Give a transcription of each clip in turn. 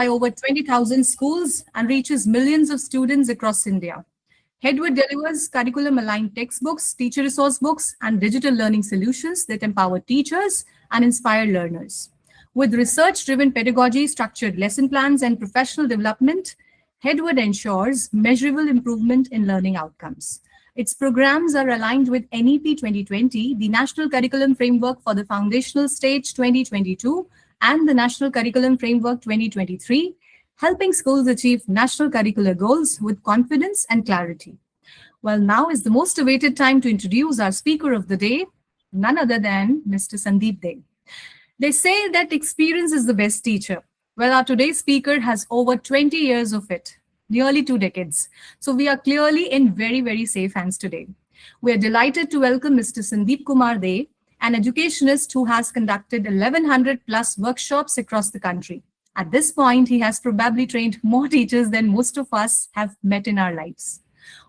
by over 20,000 schools and reaches millions of students across India. Headword delivers curriculum-aligned textbooks, teacher resource books, and digital learning solutions that empower teachers and inspire learners. With research-driven pedagogy, structured lesson plans, and professional development, Headword ensures measurable improvement in learning outcomes. Its programs are aligned with NEP 2020, the National Curriculum Framework for the Foundational Stage 2022, and the National Curriculum Framework 2023, helping schools achieve national curricular goals with confidence and clarity. Well, now is the most awaited time to introduce our speaker of the day, none other than Mr. 𝗠𝘂𝗹𝗁𝗍. They say that experience is the best teacher. Well, our today's speaker has over 20 years of it, nearly 2 decades. So we are clearly in very, very safe hands today. We are delighted to welcome Mr. 𝗠𝘂𝗹𝗁𝗍, an educationist who has conducted 1,100 plus workshops across the country. At this point, he has probably trained more teachers than most of us have met in our lives.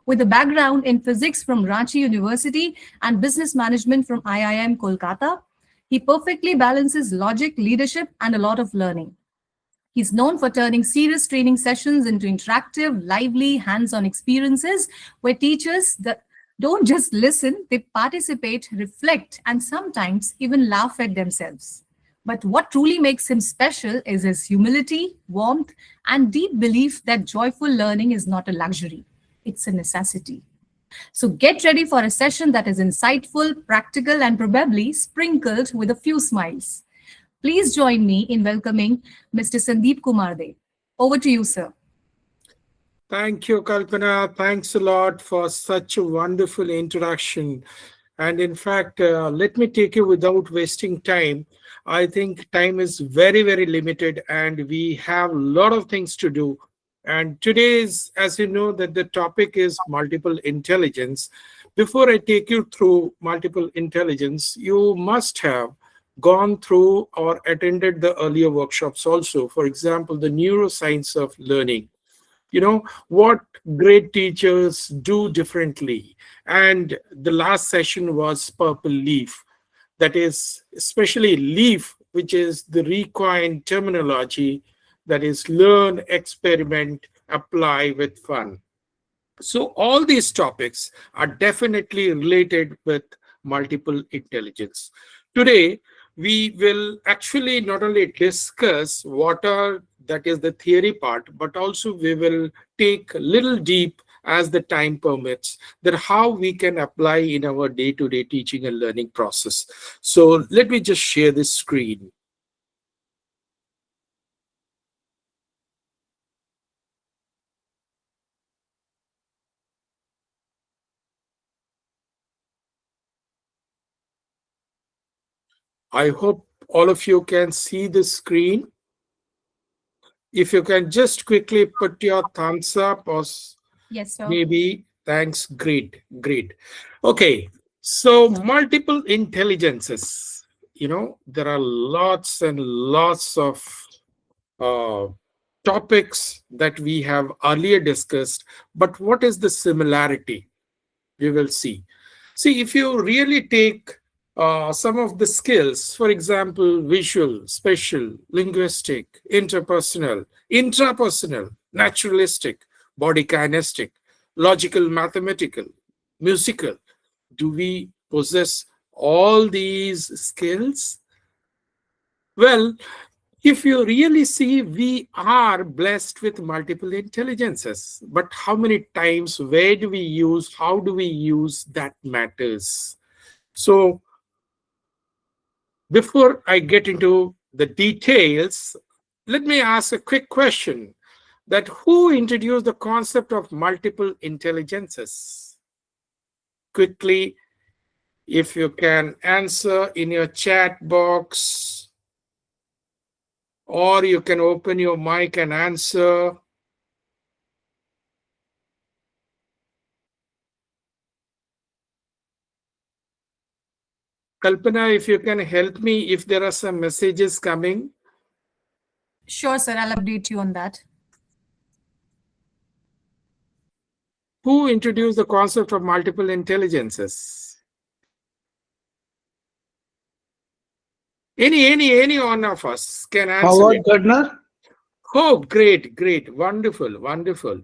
With a background in physics from Ranchi University and business management from IIM Kolkata, he perfectly balances logic, leadership, and a lot of learning. He's known for turning serious training sessions into interactive, lively, hands-on experiences where teachers don't just listen, they participate, reflect, and sometimes even laugh at themselves. But what truly makes him special is his humility, warmth, and deep belief that joyful learning is not a luxury, it's a necessity. So get ready for a session that is insightful, practical, and probably sprinkled with a few smiles. Please join me in welcoming Mr. 𝗠𝘂𝗹𝗁𝗍. Over to you, sir. Thank you, Kalpana. Thanks a lot for such a wonderful introduction. And in fact, let me take you without wasting time. I think time is very, very limited and we have a lot of things to do. And today is, as you know, that the topic is multiple intelligence. Before I take you through multiple intelligence, you must have gone through or attended the earlier workshops also. For example, the neuroscience of learning. You know, what great teachers do differently. And the last session was purple leaf. That is especially leaf, which is the required terminology, that is learn, experiment, apply with fun. So all these topics are definitely related with multiple intelligence. Today, we will actually not only discuss that is the theory part, but also we will take a little deep as the time permits, that how we can apply in our day-to-day teaching and learning process. So let me just share this screen. I hope all of you can see the screen. If you can just quickly put your thumbs up or Yes, sir. maybe, thanks, great. Okay, so multiple intelligences, you know, there are lots and lots of topics that we have earlier discussed, but what is the similarity? We will see. See, if you really take some of the skills, for example, visual, spatial, linguistic, interpersonal, intrapersonal, naturalistic, body kinesthetic, logical, mathematical, musical, do we possess all these skills? Well, if you really see, we are blessed with multiple intelligences. But how many times, where do we use, how do we use, that matters. So before I get into the details, let me ask a quick question, that who introduced the concept of multiple intelligences? Quickly, if you can answer in your chat box, or you can open your mic and answer. Kalpana, if you can help me, if there are some messages coming. Sure, sir. I'll update you on that. Who introduced the concept of multiple intelligences? Any one of us can answer. Howard Gardner. Oh, great, great. Wonderful, wonderful,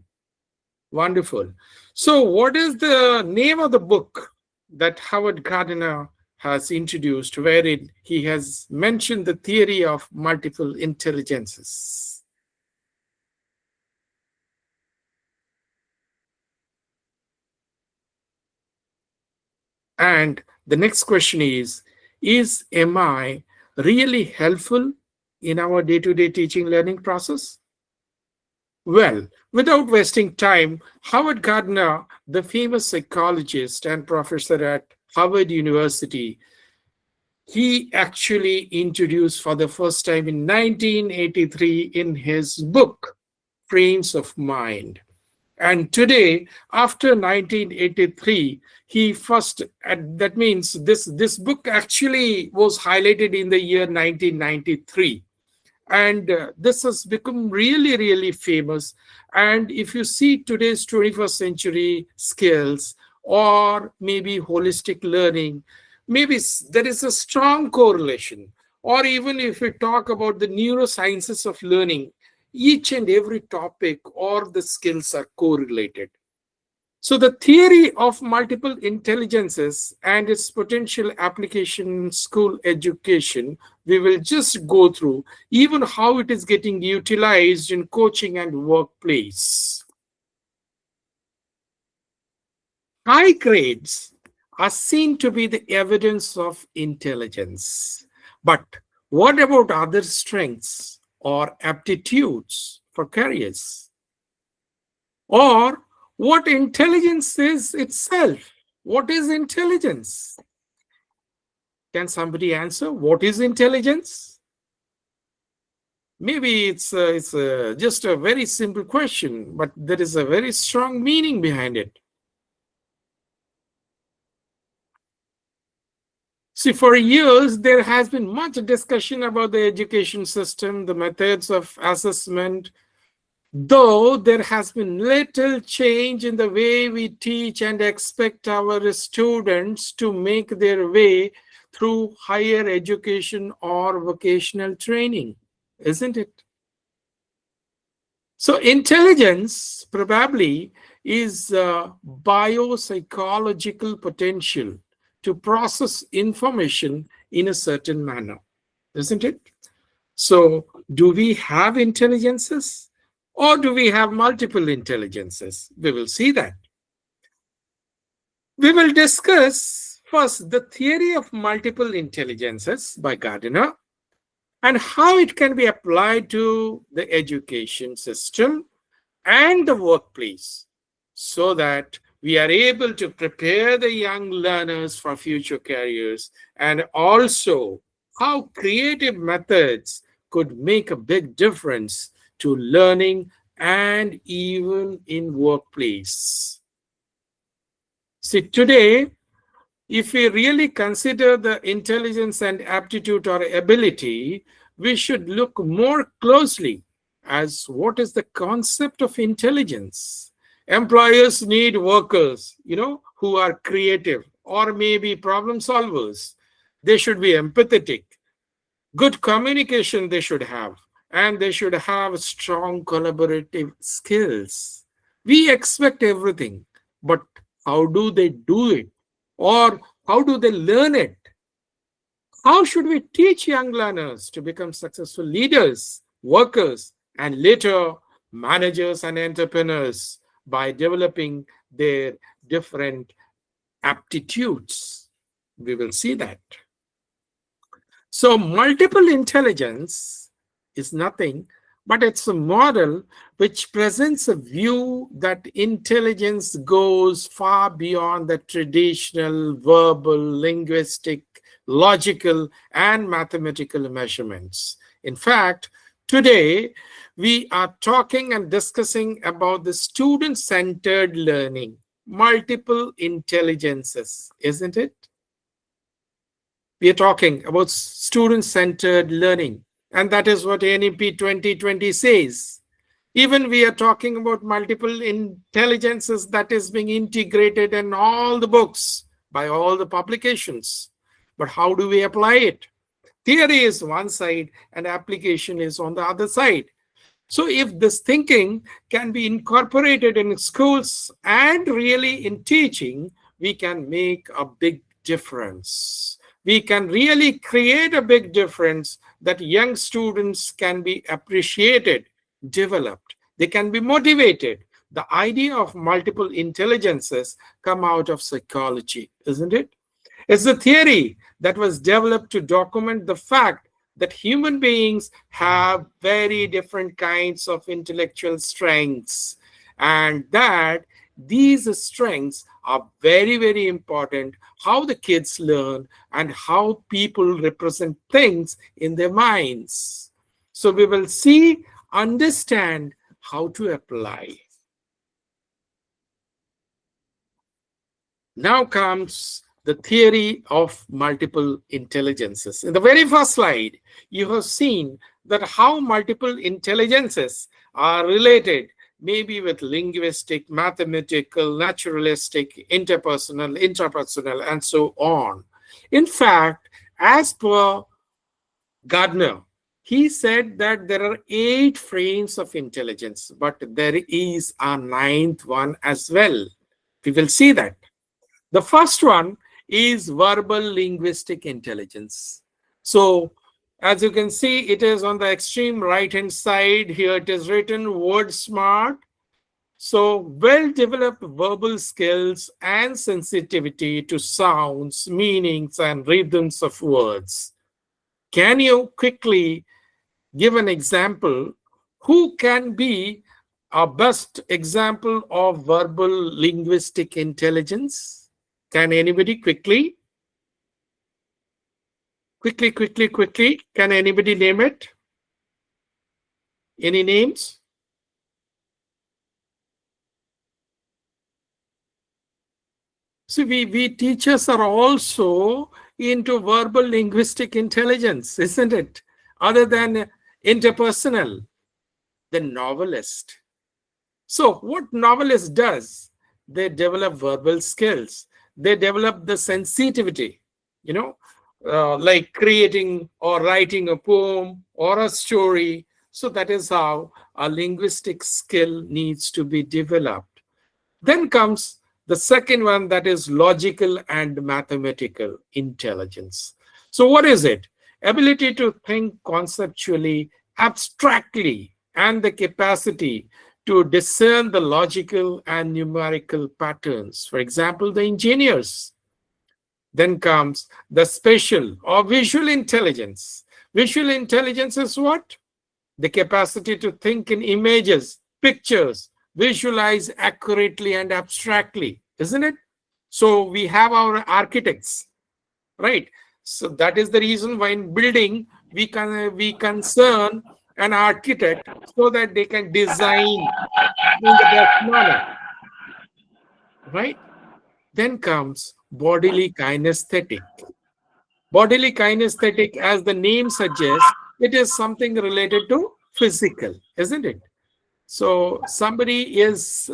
wonderful. So, what is the name of the book that Howard Gardner has introduced, wherein he has mentioned the theory of multiple intelligences? And the next question is MI really helpful in our day-to-day teaching learning process? Well, without wasting time, Howard Gardner, the famous psychologist and professor at Harvard University, he actually introduced for the first time in 1983 in his book, Frames of Mind. And today, after 1983, he first, that means this book actually was highlighted in the year 1993. And this has become really, really famous. And if you see today's 21st century skills or maybe holistic learning, maybe there is a strong correlation. Or even if we talk about the neurosciences of learning, each and every topic or the skills are correlated. So the theory of multiple intelligences and its potential application in school education, we will just go through, even how it is getting utilized in coaching and workplace. High grades are seen to be the evidence of intelligence. But what about other strengths or aptitudes for careers? Or what intelligence is itself? What is intelligence? Can somebody answer? What is intelligence? Maybe it's just a very simple question, but there is a very strong meaning behind it. See, for years, there has been much discussion about the education system, the methods of assessment, though there has been little change in the way we teach and expect our students to make their way through higher education or vocational training, isn't it? So intelligence probably is biopsychological potential to process information in a certain manner, isn't it? So do we have intelligences or do we have multiple intelligences? We will see that. We will discuss first the theory of multiple intelligences by Gardner and how it can be applied to the education system and the workplace so that we are able to prepare the young learners for future careers, and also how creative methods could make a big difference to learning and even in workplace. See, today, if we really consider the intelligence and aptitude or ability, we should look more closely as what is the concept of intelligence. Employers need workers, who are creative or maybe problem solvers. They should be empathetic. Good communication they should have, and they should have strong collaborative skills. We expect everything, but how do they do it? Or how do they learn it? How should we teach young learners to become successful leaders, workers, and later managers and entrepreneurs by developing their different aptitudes? We will see that. So multiple intelligence is nothing, but it's a model which presents a view that intelligence goes far beyond the traditional verbal, linguistic, logical, and mathematical measurements. In fact, today, we are talking and discussing about the student-centered learning, multiple intelligences, isn't it? We are talking about student-centered learning, and that is what NEP 2020 says. Even we are talking about multiple intelligences that is being integrated in all the books by all the publications. But how do we apply it? Theory is one side and application is on the other side. So if this thinking can be incorporated in schools and really in teaching, we can make a big difference. We can really create a big difference that young students can be appreciated, developed. They can be motivated. The idea of multiple intelligences come out of psychology, isn't it? It's a theory that was developed to document the fact that human beings have very different kinds of intellectual strengths, and that these strengths are very, very important, how the kids learn and how people represent things in their minds. So we will see, understand how to apply. Now comes the theory of multiple intelligences. In the very first slide, you have seen that how multiple intelligences are related, maybe with linguistic, mathematical, naturalistic, interpersonal, intrapersonal, and so on. In fact, as per Gardner, he said that there are 8 frames of intelligence, but there is a 9th one as well. We will see that. The first one is verbal linguistic intelligence. So as you can see, it is on the extreme right hand side. Here it is written word smart. So well-developed verbal skills and sensitivity to sounds, meanings, and rhythms of words. Can you quickly give an example? Who can be a best example of verbal linguistic intelligence? Can anybody quickly? Quickly. Can anybody name it? Any names? So we teachers are also into verbal linguistic intelligence, isn't it? Other than interpersonal, the novelist. So what novelist does? They develop verbal skills. They develop the sensitivity, like creating or writing a poem or a story. So that is how a linguistic skill needs to be developed. Then comes the second one, that is logical and mathematical intelligence. So what is it? Ability to think conceptually, abstractly, and the capacity to discern the logical and numerical patterns. For example, the engineers. Then comes the spatial or visual intelligence. Visual intelligence is what? The capacity to think in images, pictures, visualize accurately and abstractly, isn't it? So we have our architects, right? So that is the reason why in building we concern an architect so that they can design in the best manner, right? Then comes bodily kinesthetic. Bodily kinesthetic, as the name suggests, it is something related to physical, isn't it? So somebody has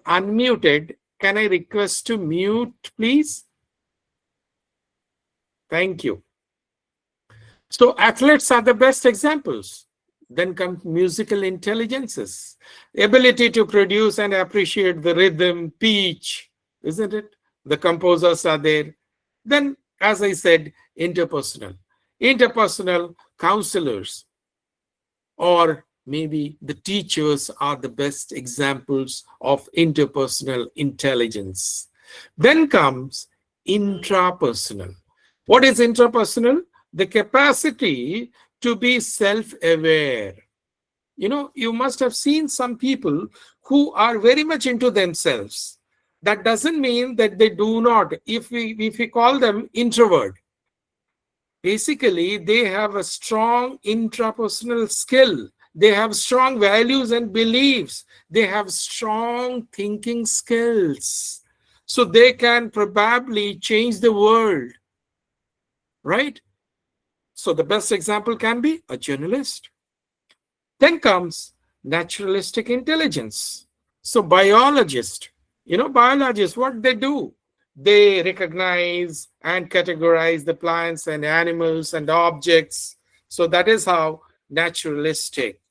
unmuted. Can I request to mute, please? Thank you. So athletes are the best examples. Then comes musical intelligences, ability to produce and appreciate the rhythm, pitch, isn't it? The composers are there. Then, as I said, interpersonal counselors, or maybe the teachers are the best examples of interpersonal intelligence. Then comes intrapersonal. What is intrapersonal? The capacity to be self-aware. You must have seen some people who are very much into themselves. That doesn't mean that they do not. If we call them introvert, basically they have a strong intrapersonal skill. They have strong values and beliefs. They have strong thinking skills. So they can probably change the world, right? So the best example can be a journalist. Then comes naturalistic intelligence. So biologists, what they do? They recognize and categorize the plants and animals and objects. So that is how naturalistic.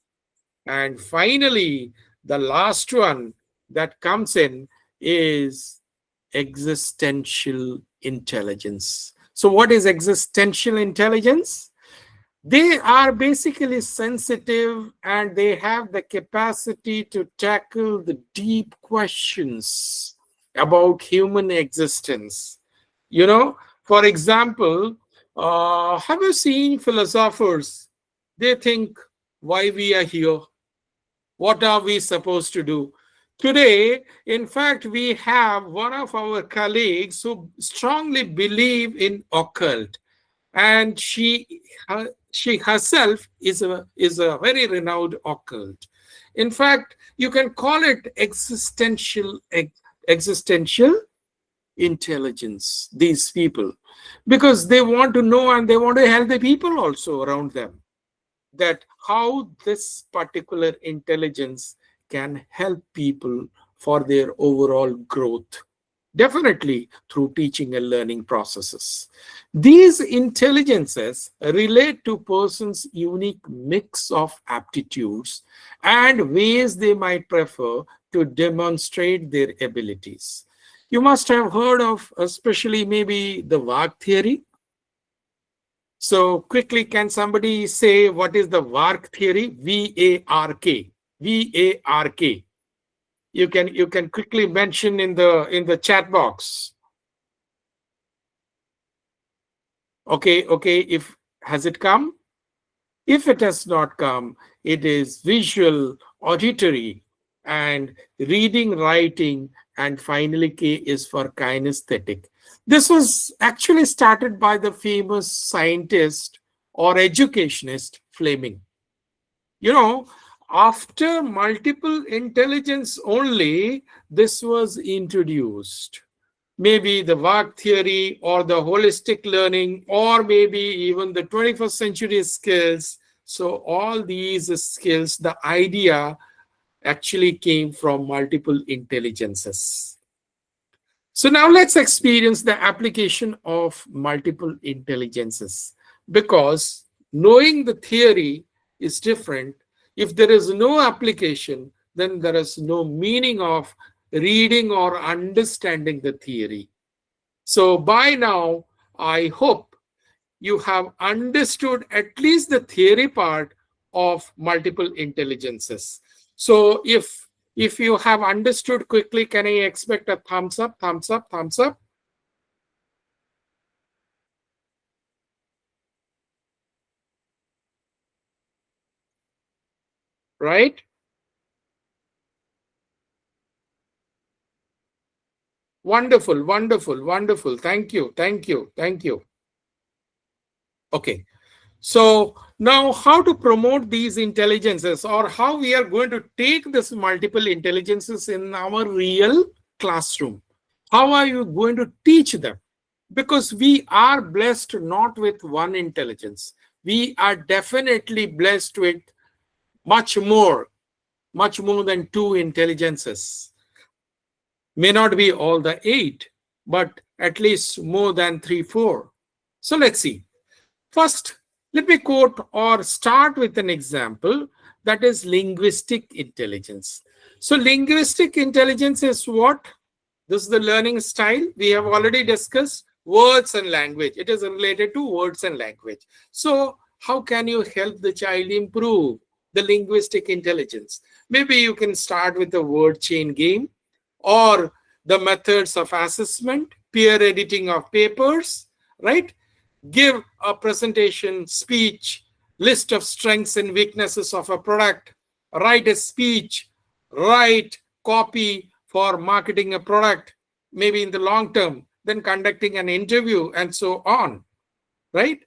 And finally, the last one that comes in is existential intelligence. So what is existential intelligence? They are basically sensitive and they have the capacity to tackle the deep questions about human existence. You know, for example, have you seen philosophers? They think why we are here, what are we supposed to do? Today, in fact, we have one of our colleagues who strongly believe in occult, and she herself is a very renowned occult. In fact, you can call it existential intelligence, these people, because they want to know and they want to help the people also around them, that how this particular intelligence can help people for their overall growth, definitely through teaching and learning processes. These intelligences relate to persons' unique mix of aptitudes and ways they might prefer to demonstrate their abilities. You must have heard of, especially maybe, the VARK theory. So quickly, can somebody say what is the VARK theory? VARK. VARK. You can quickly mention in the chat box. Okay, if has it come? If it has not come, it is visual, auditory, and reading, writing, and finally K is for kinesthetic. This was actually started by the famous scientist or educationist Fleming. You know, after multiple intelligence only, this was introduced. Maybe the VARK theory or the holistic learning, or maybe even the 21st century skills. So all these skills, the idea actually came from multiple intelligences. So now let's experience the application of multiple intelligences, because knowing the theory is different. If there is no application, then there is no meaning of reading or understanding the theory. So by now, I hope you have understood at least the theory part of multiple intelligences. So if you have understood quickly, can I expect a thumbs up, thumbs up, thumbs up? Right? Wonderful, wonderful, wonderful. Thank you, thank you, thank you. Okay. So now how to promote these intelligences, or how we are going to take this multiple intelligences in our real classroom? How are you going to teach them? Because we are blessed not with one intelligence. We are definitely blessed with much more than two intelligences. May not be all the 8, but at least more than 3, 4. So let's see. First, let me quote or start with an example, that is linguistic intelligence. So linguistic intelligence is what? This is the learning style. We have already discussed words and language. It is related to words and language. So how can you help the child improve the linguistic intelligence? Maybe you can start with the word chain game, or the methods of assessment, peer editing of papers, right? Give a presentation, speech, list of strengths and weaknesses of a product, write a speech, write copy for marketing a product, maybe in the long term, then conducting an interview, and so on, right?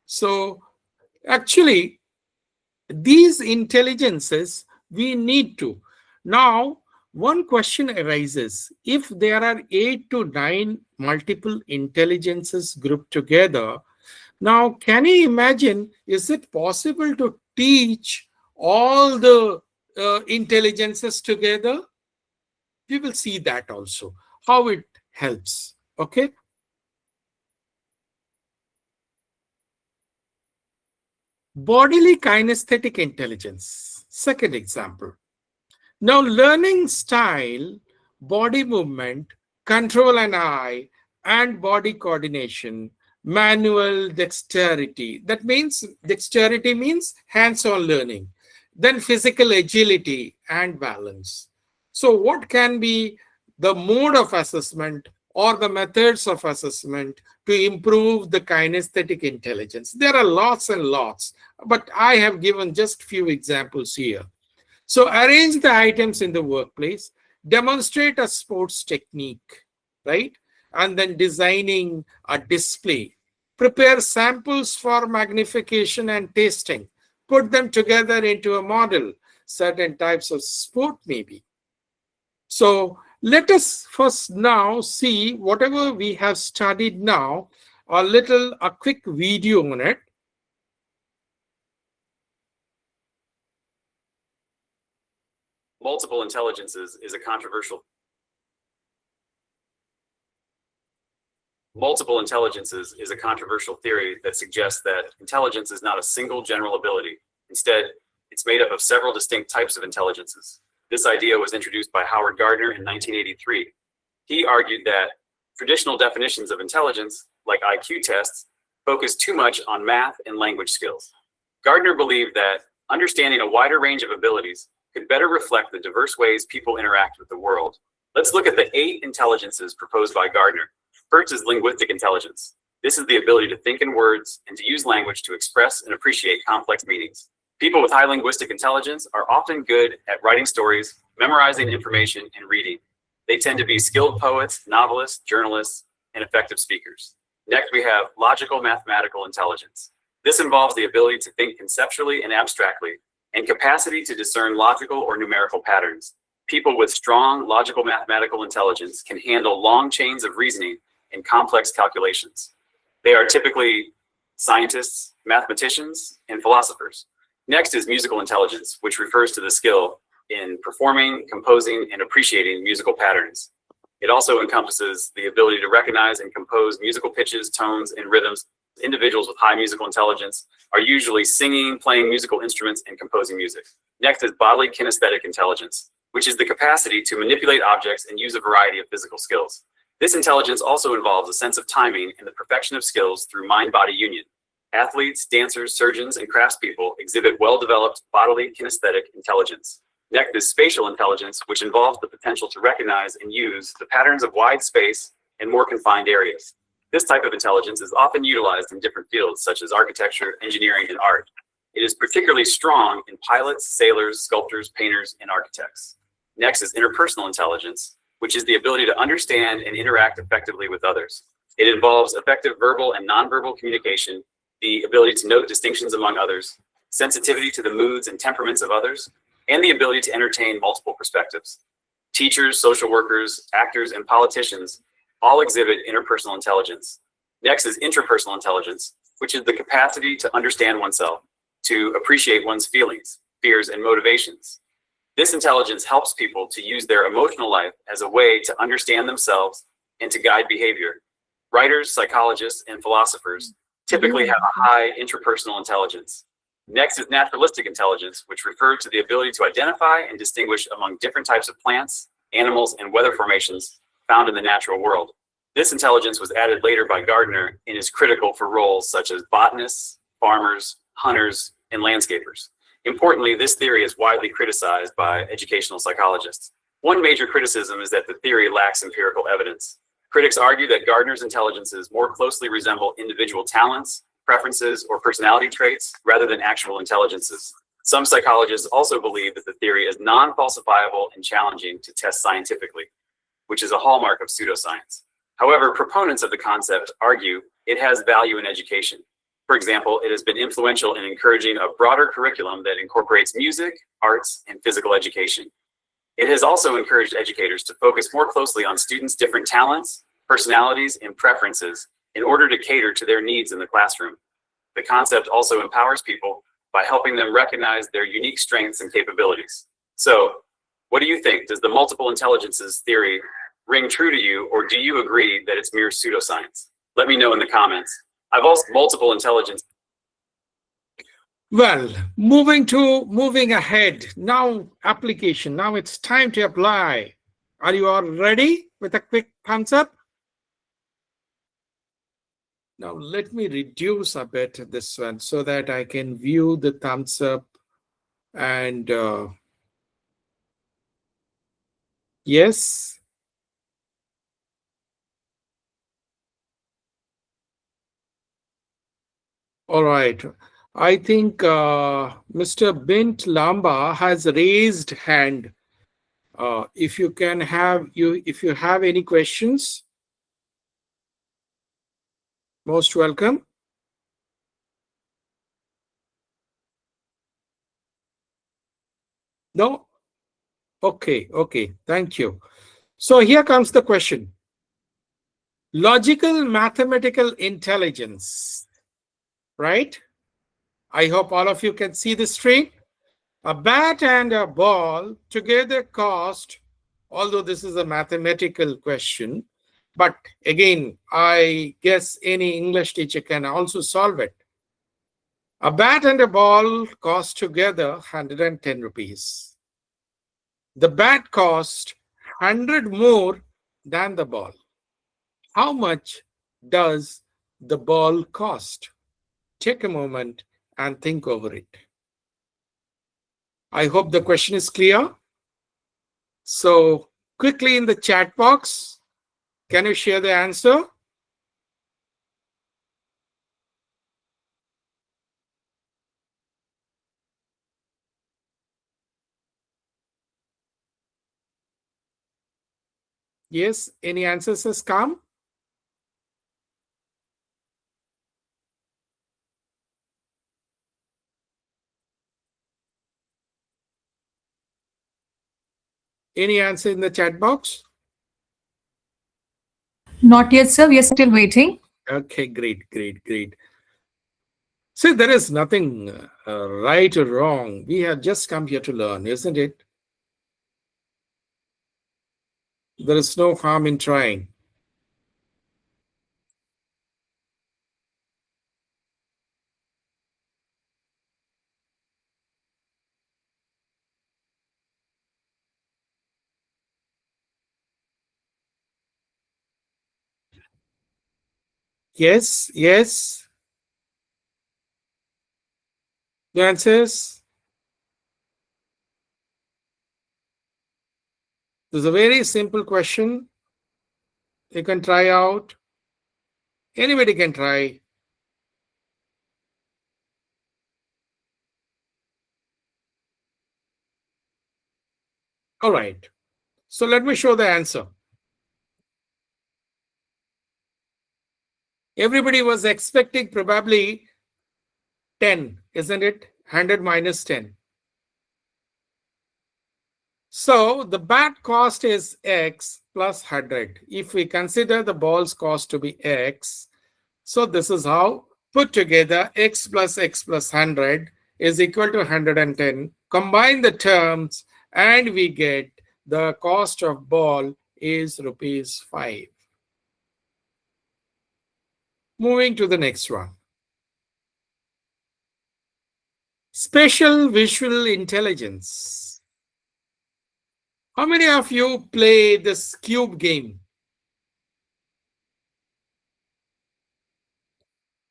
So actually, these intelligences we need to. Now, one question arises: if there are 8 to 9 multiple intelligences grouped together, now can you imagine, is it possible to teach all the intelligences together? We will see that also, how it helps. Okay. Bodily kinesthetic intelligence. Second example. Now, learning style, body movement, control an eye, and body coordination, manual dexterity. That means dexterity means hands-on learning. Then physical agility and balance. So what can be the mode of assessment or the methods of assessment to improve the kinesthetic intelligence? There are lots and lots, but I have given just few examples here. So arrange the items in the workplace, demonstrate a sports technique, right? And then designing a display, prepare samples for magnification and tasting, put them together into a model, certain types of sport maybe. So let us first now see whatever we have studied now, a quick video on it. Multiple intelligences is a controversial. Multiple intelligences is a controversial theory that suggests that intelligence is not a single general ability. Instead, it's made up of several distinct types of intelligences. This idea was introduced by Howard Gardner in 1983. He argued that traditional definitions of intelligence, like IQ tests, focus too much on math and language skills. Gardner believed that understanding a wider range of abilities could better reflect the diverse ways people interact with the world. Let's look at the 8 intelligences proposed by Gardner. First is linguistic intelligence. This is the ability to think in words and to use language to express and appreciate complex meanings. People with high linguistic intelligence are often good at writing stories, memorizing information, and reading. They tend to be skilled poets, novelists, journalists, and effective speakers. Next, we have logical mathematical intelligence. This involves the ability to think conceptually and abstractly, and capacity to discern logical or numerical patterns. People with strong logical mathematical intelligence can handle long chains of reasoning and complex calculations. They are typically scientists, mathematicians, and philosophers. Next is musical intelligence, which refers to the skill in performing, composing, and appreciating musical patterns. It also encompasses the ability to recognize and compose musical pitches, tones, and rhythms. Individuals with high musical intelligence are usually singing, playing musical instruments, and composing music. Next is bodily kinesthetic intelligence, which is the capacity to manipulate objects and use a variety of physical skills. This intelligence also involves a sense of timing and the perfection of skills through mind-body union. Athletes, dancers, surgeons, and craftspeople exhibit well-developed bodily kinesthetic intelligence. Next is spatial intelligence, which involves the potential to recognize and use the patterns of wide space and more confined areas. This type of intelligence is often utilized in different fields, such as architecture, engineering, and art. It is particularly strong in pilots, sailors, sculptors, painters, and architects. Next is interpersonal intelligence, which is the ability to understand and interact effectively with others. It involves effective verbal and nonverbal communication, the ability to note distinctions among others, sensitivity to the moods and temperaments of others, and the ability to entertain multiple perspectives. Teachers, social workers, actors, and politicians all exhibit interpersonal intelligence. Next is intrapersonal intelligence, which is the capacity to understand oneself, to appreciate one's feelings, fears, and motivations. This intelligence helps people to use their emotional life as a way to understand themselves and to guide behavior. Writers, psychologists, and philosophers typically have a high intrapersonal intelligence. Next is naturalistic intelligence, which refers to the ability to identify and distinguish among different types of plants, animals, and weather formations found in the natural world. This intelligence was added later by Gardner and is critical for roles such as botanists, farmers, hunters, and landscapers. Importantly, this theory is widely criticized by educational psychologists. One major criticism is that the theory lacks empirical evidence. Critics argue that Gardner's intelligences more closely resemble individual talents, preferences, or personality traits rather than actual intelligences. Some psychologists also believe that the theory is non-falsifiable and challenging to test scientifically, which is a hallmark of pseudoscience. However, proponents of the concept argue it has value in education. For example, it has been influential in encouraging a broader curriculum that incorporates music, arts, and physical education. It has also encouraged educators to focus more closely on students' different talents, personalities, and preferences in order to cater to their needs in the classroom. The concept also empowers people by helping them recognize their unique strengths and capabilities. So, what do you think? Does the multiple intelligences theory ring true to you, or do you agree that it's mere pseudoscience? Let me know in the comments. I've also multiple intelligence. Well, moving ahead. Now application. Now it's time to apply. Are you all ready with a quick thumbs up? Now let me reduce a bit this one so that I can view the thumbs up and yes. All right. I think Mr. Bint Lamba has raised hand. If you have any questions, most welcome. No? Okay, thank you. So here comes the question. Logical mathematical intelligence, right? I hope all of you can see the string. A bat and a ball together cost, although this is a mathematical question, but again, I guess any English teacher can also solve it. A bat and a ball cost together 110 rupees. The bat cost 100 more than the ball. How much does the ball cost? Take a moment and think over it. I hope the question is clear. So quickly in the chat box, can you share the answer? Yes, any answers has come? Any answer in the chat box? Not yet, sir. We are still waiting. Okay, great. See, there is nothing right or wrong. We have just come here to learn, isn't it? There is no harm in trying. Yes. The answers? This is a very simple question. You can try out. Anybody can try. All right. So let me show the answer. Everybody was expecting probably 10, isn't it? 100 minus 10. So the bat cost is X plus 100. If we consider the ball's cost to be X, so this is how put together X plus 100 is equal to 110. Combine the terms and we get the cost of ball is rupees 5. Moving to the next one. Special visual intelligence. How many of you play this cube game?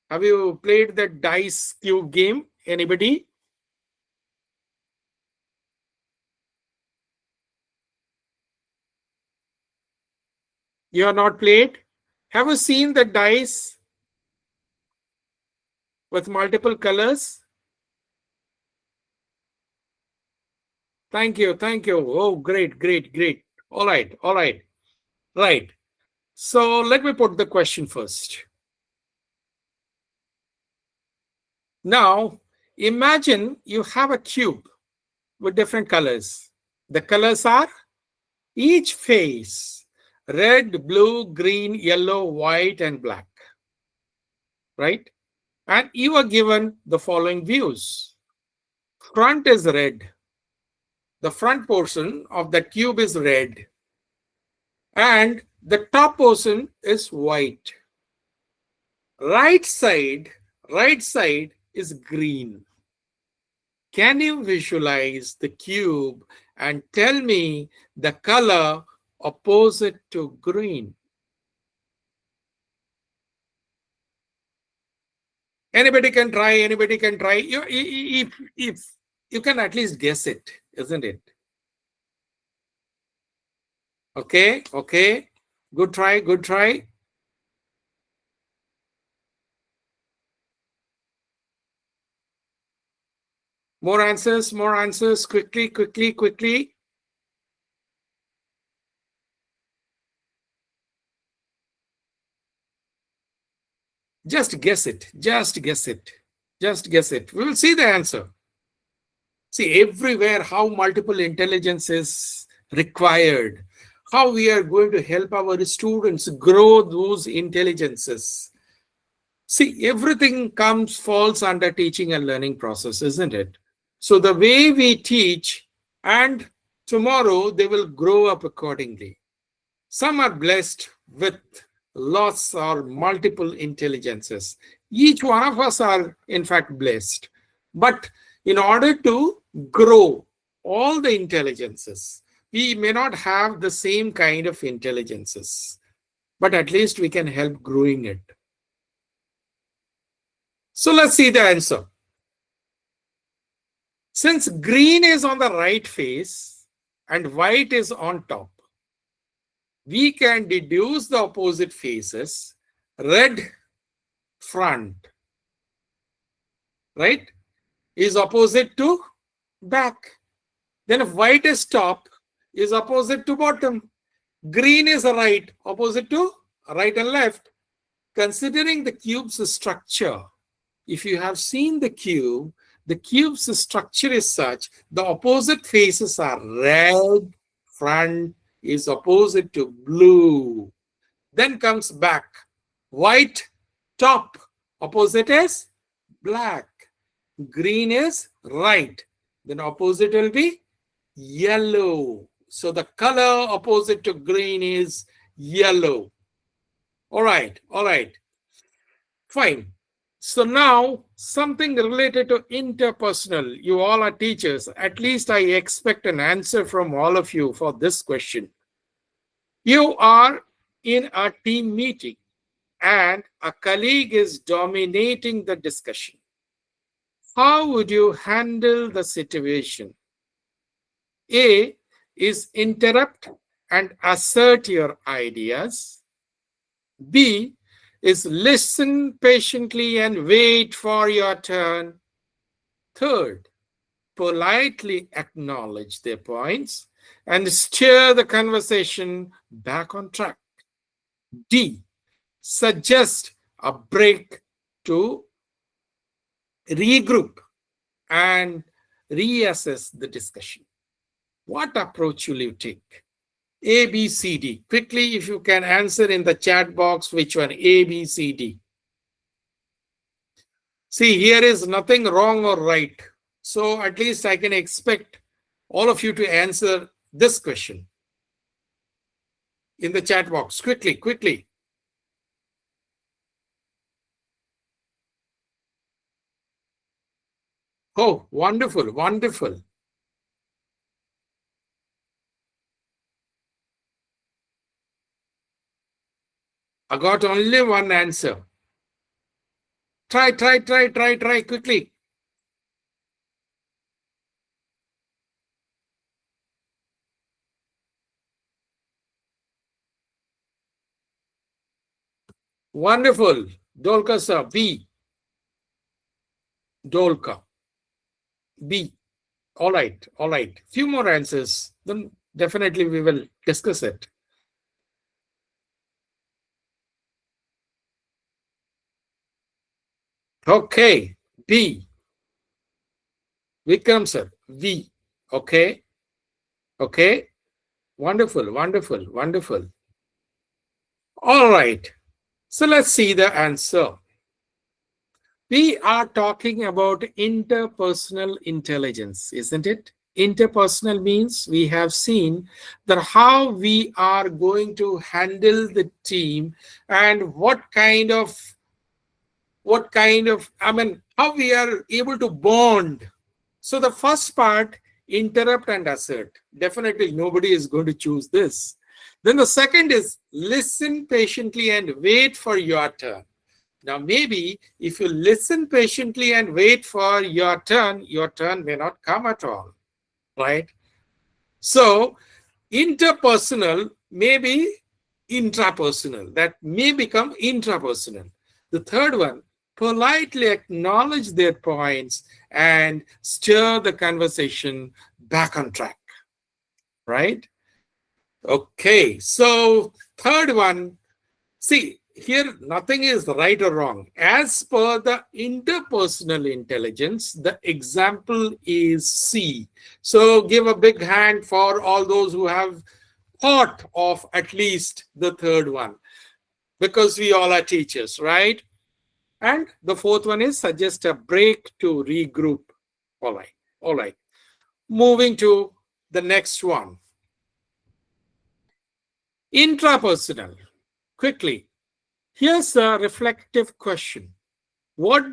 Have you played the dice cube game? Anybody? You have not played? Have you seen the dice with multiple colors? Thank you. Oh, great. All right. Right. So let me put the question first. Now, imagine you have a cube with different colors. The colors are each face, red, blue, green, yellow, white, and black. Right? And you are given the following views. Front is red. The front portion of the cube is red. And the top portion is white. Right side is green. Can you visualize the cube and tell me the color opposite to green? Anybody can try, anybody can try. If you can at least guess it, isn't it? Okay, okay. Good try, good try. More answers, quickly, quickly, quickly. Just guess it, just guess it, just guess it. We will see the answer. See, everywhere how multiple intelligence is required, how we are going to help our students grow those intelligences. See, everything falls under teaching and learning process, isn't it? So the way we teach, and tomorrow they will grow up accordingly. Some are blessed with lots or multiple intelligences. Each one of us are in fact blessed. But in order to grow all the intelligences, we may not have the same kind of intelligences, but at least we can help growing it. So let's see the answer. Since green is on the right face and white is on top, we can deduce the opposite faces. Red front, right, is opposite to back. Then if white is top, is opposite to bottom. Green is right, opposite to right and left. Considering the cube's structure, if you have seen the cube's structure is such, the opposite faces are red front is opposite to blue. Then comes back. White top, opposite is black. Green is right. Then opposite will be yellow. So the color opposite to green is yellow. All right, all right. Fine. So now something related to interpersonal. You all are teachers. At least I expect an answer from all of you for this question. You are in a team meeting and a colleague is dominating the discussion. How would you handle the situation? A is interrupt and assert your ideas. B is listen patiently and wait for your turn. Third, politely acknowledge their points and steer the conversation back on track. D, suggest a break to regroup and reassess the discussion. What approach will you take? A, B, C, D. Quickly, if you can answer in the chat box, which one? A, B, C, D. See, here is nothing wrong or right. So at least I can expect all of you to answer this question in the chat box. Quickly, quickly. Oh, wonderful, wonderful. I got only one answer. Try quickly. Wonderful. Dolka sir, B. Dolka. B. All right, all right. Few more answers. Then definitely we will discuss it. Okay, B. Vikram sir, V. Okay, okay. Wonderful, wonderful, wonderful. All right. So let's see the answer. We are talking about interpersonal intelligence, isn't it? Interpersonal means we have seen that how we are going to handle the team and what kind of, how we are able to bond So the first part, interrupt and assert. Definitely nobody is going to choose this. Then the second is listen patiently and wait for your turn. Now maybe if you listen patiently and wait for your turn may not come at all, right? So interpersonal may be intrapersonal. That may become intrapersonal. The third one, politely acknowledge their points and steer the conversation back on track, right? Okay, so third one, see, here nothing is right or wrong. As per the interpersonal intelligence, the example is C. So give a big hand for all those who have thought of at least the third one, because we all are teachers, right? And the fourth one is suggest a break to regroup. All right, all right. Moving to the next one. Intrapersonal. Quickly. Here's a reflective question. What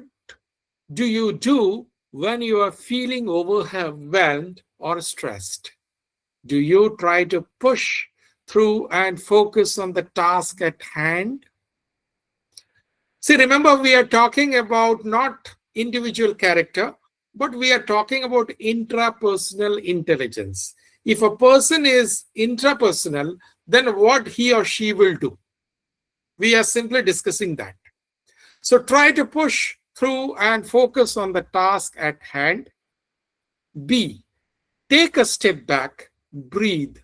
do you do when you are feeling overwhelmed or stressed? Do you try to push through and focus on the task at hand? See, remember, we are talking about not individual character, but we are talking about intrapersonal intelligence. If a person is intrapersonal, then what he or she will do? We are simply discussing that. So try to push through and focus on the task at hand. B, take a step back, breathe,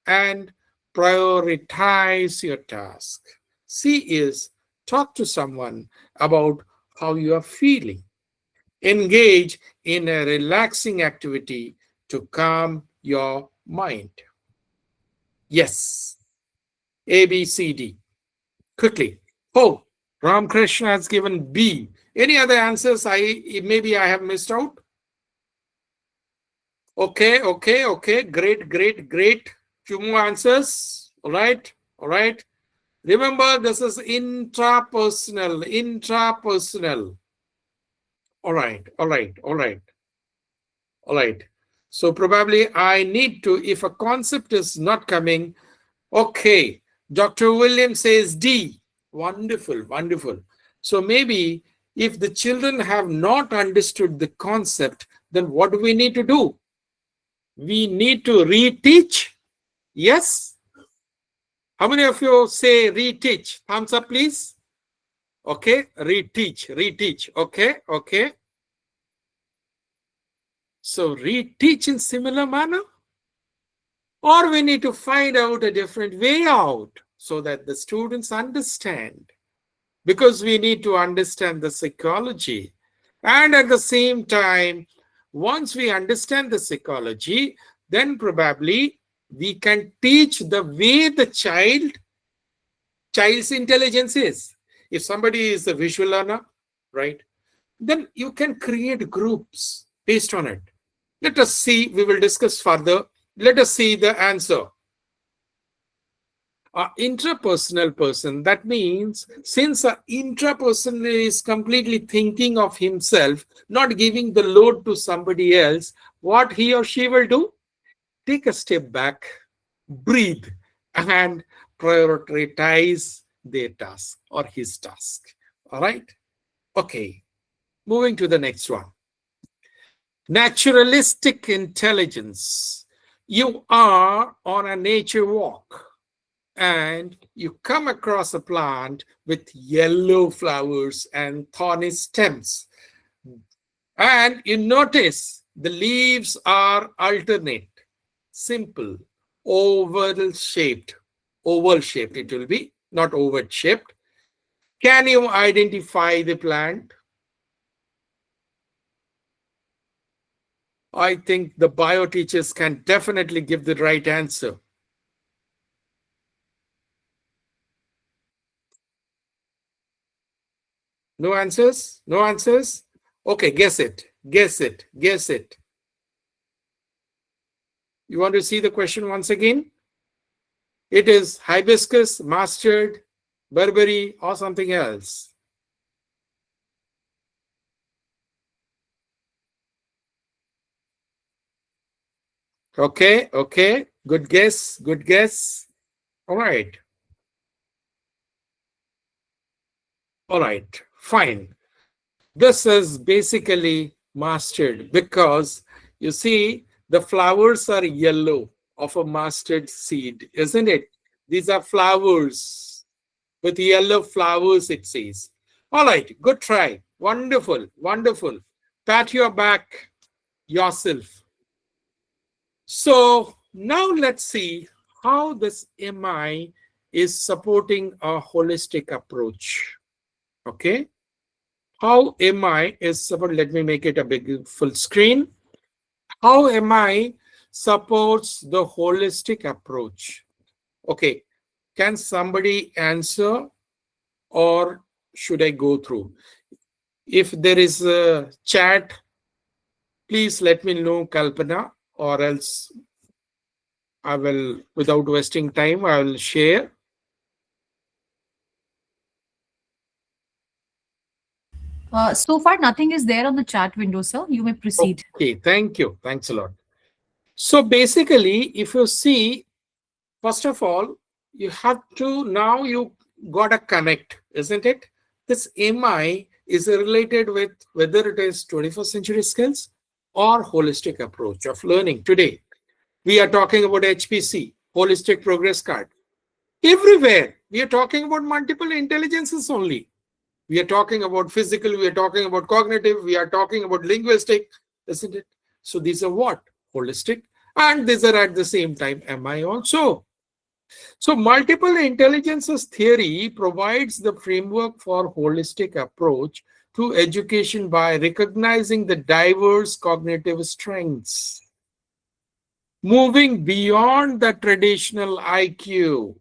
and prioritize your task. C is talk to someone about how you are feeling. Engage in a relaxing activity to calm your mind. Yes. A, B, C, D. Quickly. Oh, Ramakrishna has given B. Any other answers maybe I have missed out? Okay. Great. Few more answers. All right. Remember, this is intrapersonal. All right. So probably I need to, if a concept is not coming, okay. Dr. William says D. Wonderful. So maybe if the children have not understood the concept, then what do we need to do? We need to reteach. Yes? How many of you say reteach? Thumbs up, please. Okay, reteach. Okay. So reteach in similar manner? Or we need to find out a different way out so that the students understand. Because we need to understand the psychology. And at the same time, once we understand the psychology, then probably we can teach the way the child's intelligence is. If somebody is a visual learner, right, then you can create groups based on it. Let us see, we will discuss further. Let us see the answer. An intrapersonal person, that means since an intrapersonal is completely thinking of himself, not giving the load to somebody else, what he or she will do? Take a step back, breathe, and prioritize their task or his task. All right? Okay. Moving to the next one. Naturalistic intelligence. You are on a nature walk and you come across a plant with yellow flowers and thorny stems. And you notice the leaves are alternate, simple, oval shaped it will be, not ovate shaped. Can you identify the plant? I think the bio teachers can definitely give the right answer. No answers? No answers? Okay, guess it. You want to see the question once again? It is hibiscus, mustard, Burberry, or something else. Okay, okay. Good guess, good guess. All right. All right, fine. This is basically mastered because you see the flowers are yellow of a mustard seed, isn't it? These are flowers with yellow flowers, it says. All right, good try. Wonderful, wonderful. Pat your back yourself. So now let's see how this MI is supporting a holistic approach. Okay. How MI is support? Let me make it a big full screen. How MI supports the holistic approach? Okay, can somebody answer or should I go through? If there is a chat, please let me know, Kalpana, or else I will, without wasting time, I will share. So far, nothing is there on the chat window, sir. You may proceed. Okay, thank you. Thanks a lot. So basically, if you see, first of all, you have to, now you got to connect, isn't it? This MI is related with whether it is 21st century skills or holistic approach of learning. Today, we are talking about HPC, holistic progress card. Everywhere, we are talking about multiple intelligences only. We are talking about physical, we are talking about cognitive, we are talking about linguistic, isn't it? So these are what? Holistic. And these are at the same time MI also. So multiple intelligences theory provides the framework for holistic approach to education by recognizing the diverse cognitive strengths, moving beyond the traditional IQ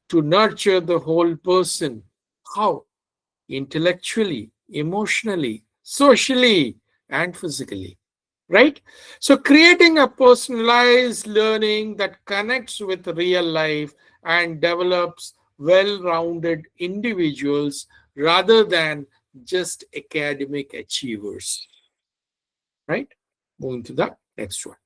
to nurture the whole person. How? Intellectually, emotionally, socially, and physically. Right? So creating a personalized learning that connects with real life and develops well-rounded individuals rather than just academic achievers. Right? Moving to the next one.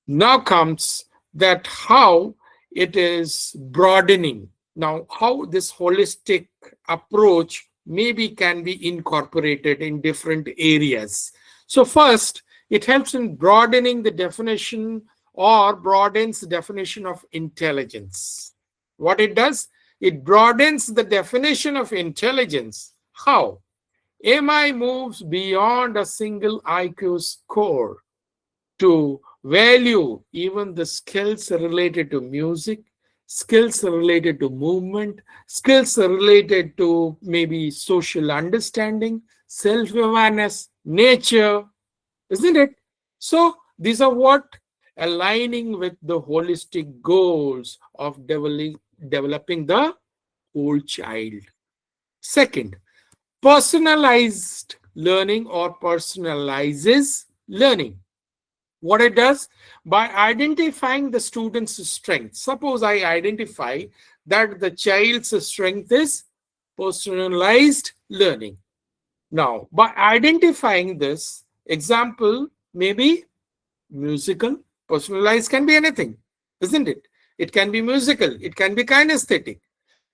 Now comes that how it is broadening. Now, how this holistic approach maybe can be incorporated in different areas. So first, it helps in broadening the definition or broadens the definition of intelligence. What it does, it broadens the definition of intelligence. How? MI moves beyond a single IQ score to value even the skills related to music, skills related to movement, skills related to maybe social understanding, self-awareness, nature, isn't it? So these are what? Aligning with the holistic goals of developing the whole child. Second, personalized learning or personalizes learning. What it does, by identifying the student's strength. Suppose I identify that the child's strength is personalized learning. Now, by identifying this, example, maybe musical, personalized can be anything, isn't it? It can be musical, it can be kinesthetic.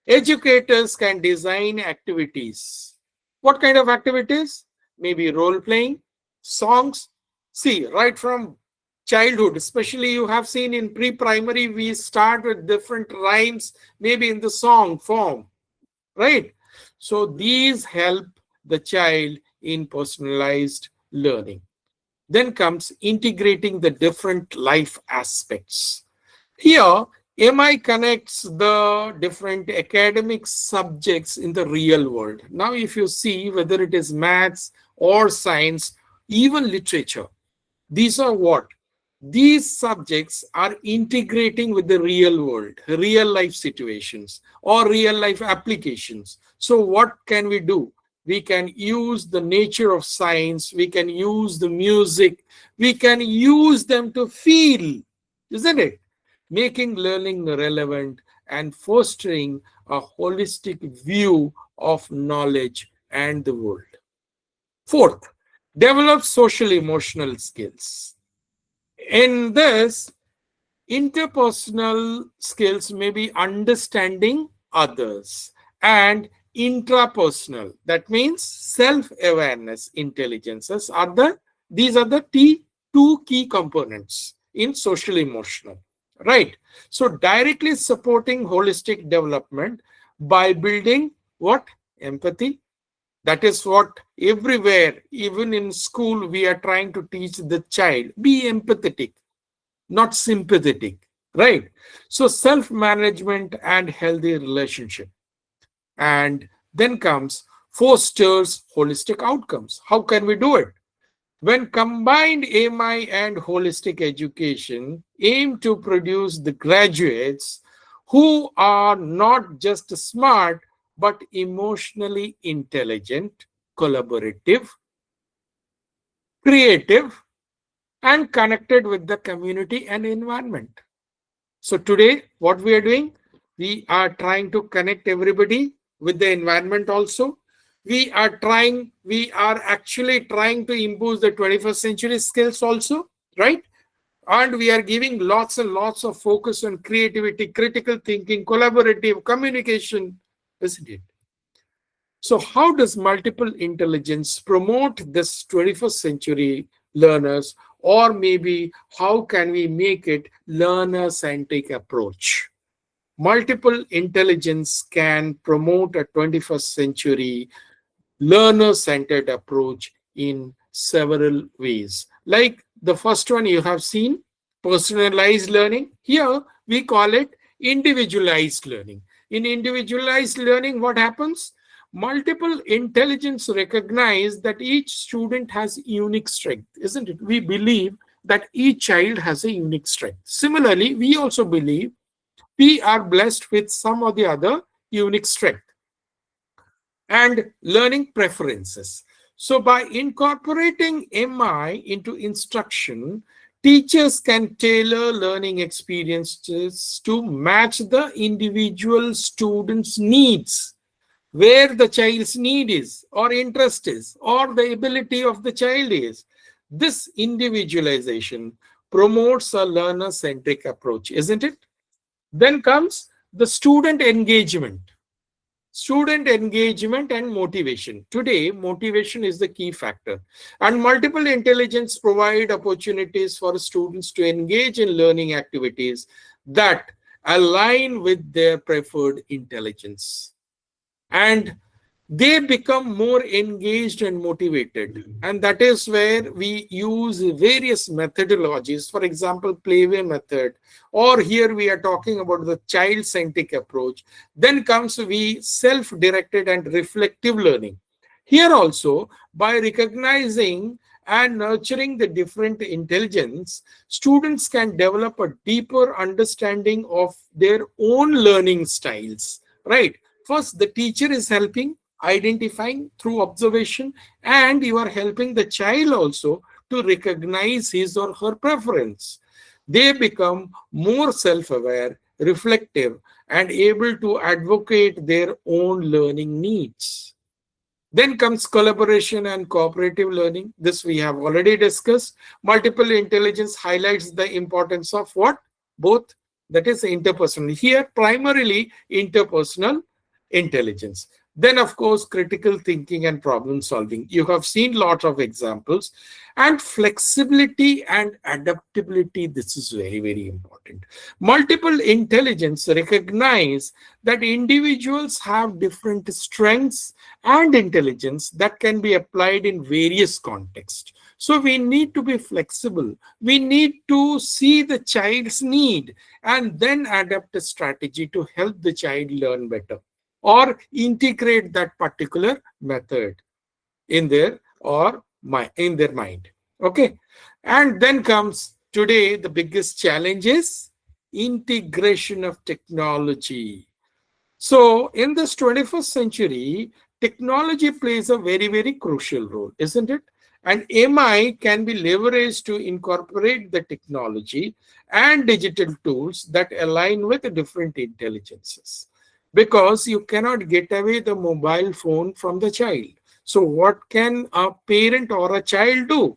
Educators can design activities. What kind of activities? Maybe role playing, songs. See, right from childhood, especially you have seen in pre-primary, we start with different rhymes, maybe in the song form, right? So these help the child in personalized learning. Then comes integrating the different life aspects. Here, MI connects the different academic subjects in the real world. Now, if you see whether it is maths or science, even literature, these are what? These subjects are integrating with the real world, real life situations or real life applications. So what can we do? We can use the nature of science, we can use the music, we can use them to feel, isn't it? Making learning relevant and fostering a holistic view of knowledge and the world. Fourth, develop social emotional skills. In this, interpersonal skills may be understanding others, and intrapersonal, that means self-awareness intelligences, these are the two key components in social emotional, right? So directly supporting holistic development by building what? Empathy. That is what everywhere, even in school, we are trying to teach the child. Be empathetic, not sympathetic, right? So self-management and healthy relationship. And then comes fosters holistic outcomes. How can we do it? When combined AMI and holistic education aim to produce the graduates who are not just smart, but emotionally intelligent, collaborative, creative, and connected with the community and environment. So today, what we are doing, we are trying to connect everybody with the environment also. We are actually trying to impose the 21st century skills also, right? And we are giving lots and lots of focus on creativity, critical thinking, collaborative communication, isn't it? So how does multiple intelligence promote this 21st century learners, or maybe how can we make it learner-centric approach? Multiple intelligence can promote a 21st century learner-centered approach in several ways. Like the first one you have seen, personalized learning. Here we call it individualized learning. In individualized learning, what happens? Multiple intelligence recognize that each student has unique strength, isn't it? We believe that each child has a unique strength. Similarly, we also believe we are blessed with some or the other unique strength. And learning preferences. So by incorporating MI into instruction, teachers can tailor learning experiences to match the individual student's needs, where the child's need is, or interest is, or the ability of the child is. This individualization promotes a learner-centric approach, isn't it? Then comes the student engagement. Student engagement and motivation. Today, motivation is the key factor. And multiple intelligence provide opportunities for students to engage in learning activities that align with their preferred intelligence. And they become more engaged and motivated. And that is where we use various methodologies, for example, Ple method, or here we are talking about the child-centric approach. Then comes the self-directed and reflective learning. Here also, by recognizing and nurturing the different intelligence, students can develop a deeper understanding of their own learning styles, right? First, the teacher is helping, identifying through observation, and you are helping the child also to recognize his or her preference. They become more self-aware, reflective, and able to advocate their own learning needs. Then comes collaboration and cooperative learning. This we have already discussed. Multiple intelligence highlights the importance of what? Both, that is interpersonal. Here, primarily interpersonal intelligence. Then, of course, critical thinking and problem solving. You have seen lots of examples. And flexibility and adaptability, this is very, very important. Multiple intelligence recognize that individuals have different strengths and intelligence that can be applied in various contexts. So we need to be flexible. We need to see the child's need and then adapt a strategy to help the child learn better, or integrate that particular method in their mind. Okay. And then comes today the biggest challenge is integration of technology. So in this 21st century, technology plays a very, very crucial role, isn't it? And MI can be leveraged to incorporate the technology and digital tools that align with the different intelligences, because you cannot get away the mobile phone from the child. So what can a parent or a child do?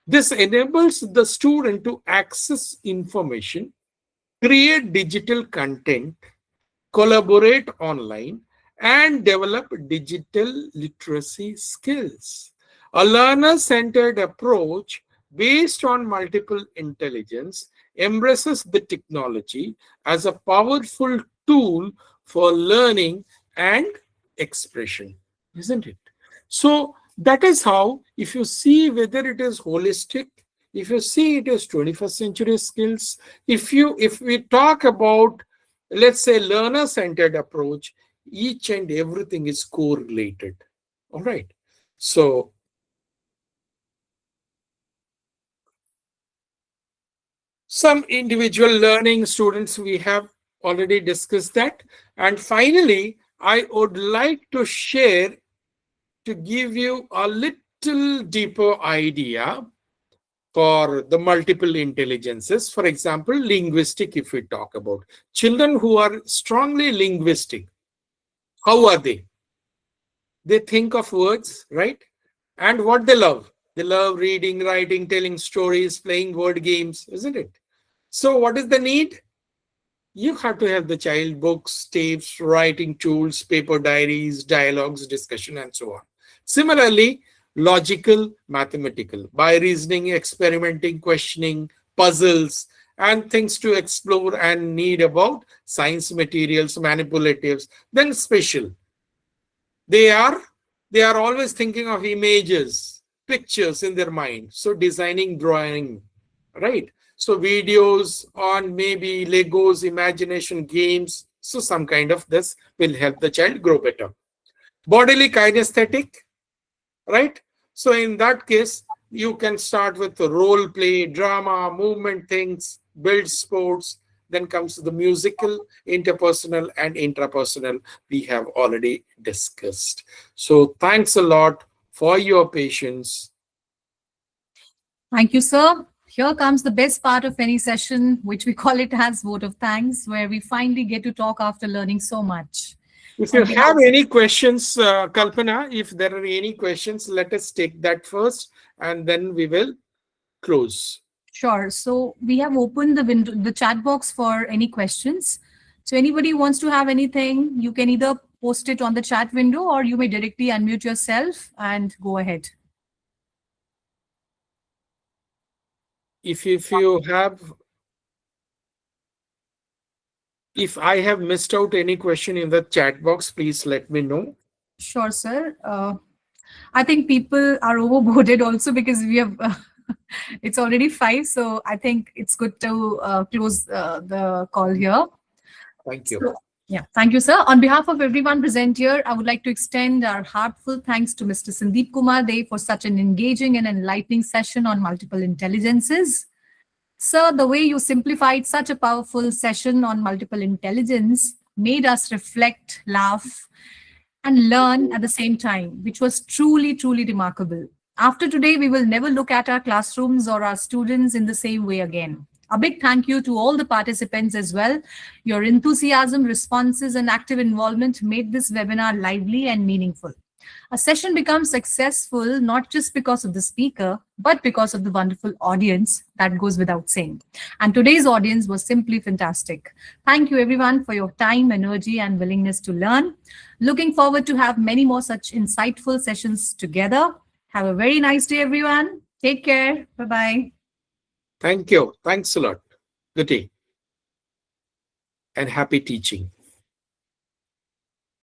This enables the student to access information, create digital content, collaborate online, and develop digital literacy skills. A learner-centered approach based on multiple intelligence embraces the technology as a powerful tool for learning and expression, isn't it? So that is how, if you see whether it is holistic, if you see it as 21st century skills, if we talk about, let's say, learner-centered approach, each and everything is correlated. All right. So some individual learning students, we have already discussed that. And finally, I would like to share, to give you a little deeper idea for the multiple intelligences. For example, linguistic, if we talk about children who are strongly linguistic, how are they? They think of words, right? And what they love? They love reading, writing, telling stories, playing word games, isn't it? So what is the need? You have to have the child books, tapes, writing tools, paper diaries, dialogues, discussion, and so on. Similarly, logical, mathematical, by reasoning, experimenting, questioning, puzzles, and things to explore and need about science materials, manipulatives. Then spatial. They are always thinking of images, pictures in their mind. So designing, drawing, right? So videos on maybe Legos, imagination, games. So some kind of this will help the child grow better. Bodily kinesthetic, right? So in that case, you can start with the role play, drama, movement things, build sports. Then comes the musical, interpersonal, and intrapersonal we have already discussed. So thanks a lot for your patience. Thank you, sir. Here comes the best part of any session, which we call it as vote of thanks, where we finally get to talk after learning so much. If you have any questions, Kalpana, if there are any questions, let us take that first, and then we will close. Sure. So we have opened the window, the chat box for any questions. So anybody wants to have anything, you can either post it on the chat window or you may directly unmute yourself and go ahead. If I have missed out any question in the chat box, please let me know. Sure, sir. I think people are overboarded also because we have, it's already 5. So I think it's good to close the call here. Thank you. So, yeah, thank you, sir. On behalf of everyone present here, I would like to extend our heartfelt thanks to Mr. 𝗠𝘂𝗹𝗁 for such an engaging and enlightening session on multiple intelligences. Sir, the way you simplified such a powerful session on multiple intelligence made us reflect, laugh, and learn at the same time, which was truly, truly remarkable. After today, we will never look at our classrooms or our students in the same way again. A big thank you to all the participants as well. Your enthusiasm, responses, and active involvement made this webinar lively and meaningful. A session becomes successful not just because of the speaker, but because of the wonderful audience. That goes without saying. And today's audience was simply fantastic. Thank you everyone for your time, energy, and willingness to learn. Looking forward to have many more such insightful sessions together. Have a very nice day, everyone. Take care. Bye-bye. Thank you. Thanks a lot. Good day. And happy teaching.